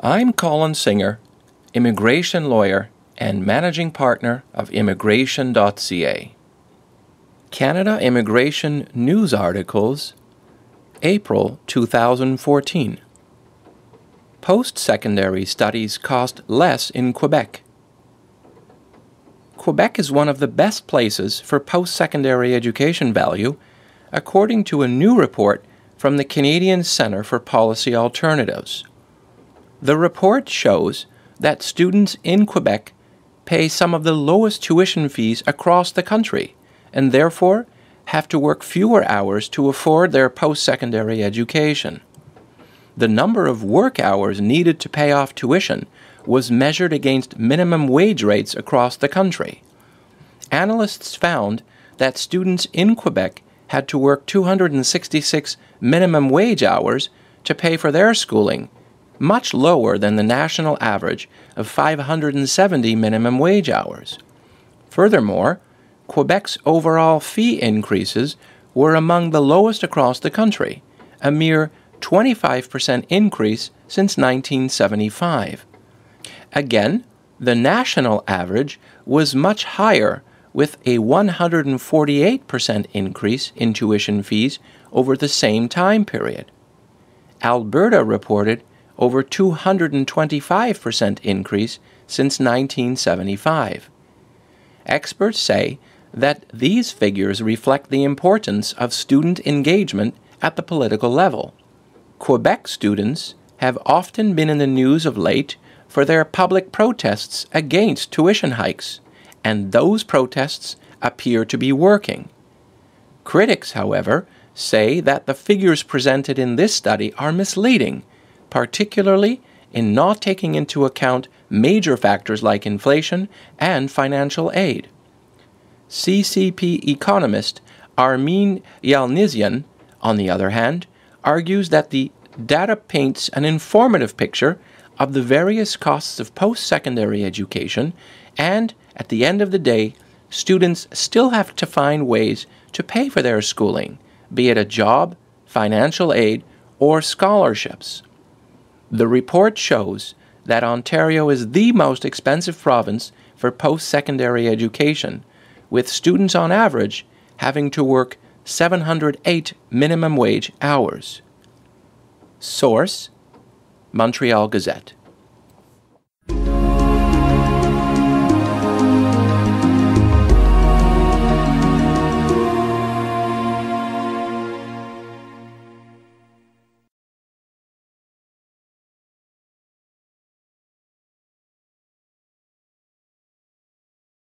I'm Colin Singer, immigration lawyer and managing partner of Immigration.ca. Canada Immigration News Articles, April 2014. Post-secondary studies cost less in Quebec. Quebec is one of the best places for post-secondary education value, according to a new report from the Canadian Centre for Policy Alternatives. The report shows that students in Quebec pay some of the lowest tuition fees across the country and therefore have to work fewer hours to afford their post-secondary education. The number of work hours needed to pay off tuition was measured against minimum wage rates across the country. Analysts found that students in Quebec had to work 266 minimum wage hours to pay for their schooling, much lower than the national average of 570 minimum wage hours. Furthermore, Quebec's overall fee increases were among the lowest across the country, a mere 25% increase since 1975. Again, the national average was much higher, with a 148% increase in tuition fees over the same time period. Alberta reported over 225% increase since 1975. Experts say that these figures reflect the importance of student engagement at the political level. Quebec students have often been in the news of late for their public protests against tuition hikes, and those protests appear to be working. Critics, however, say that the figures presented in this study are misleading, particularly in not taking into account major factors like inflation and financial aid. CCP economist Armin Yalnizyan, on the other hand, argues that the data paints an informative picture of the various costs of post-secondary education, and at the end of the day, students still have to find ways to pay for their schooling, be it a job, financial aid, or scholarships. The report shows that Ontario is the most expensive province for post-secondary education, with students on average having to work 708 minimum wage hours. Source: Montreal Gazette.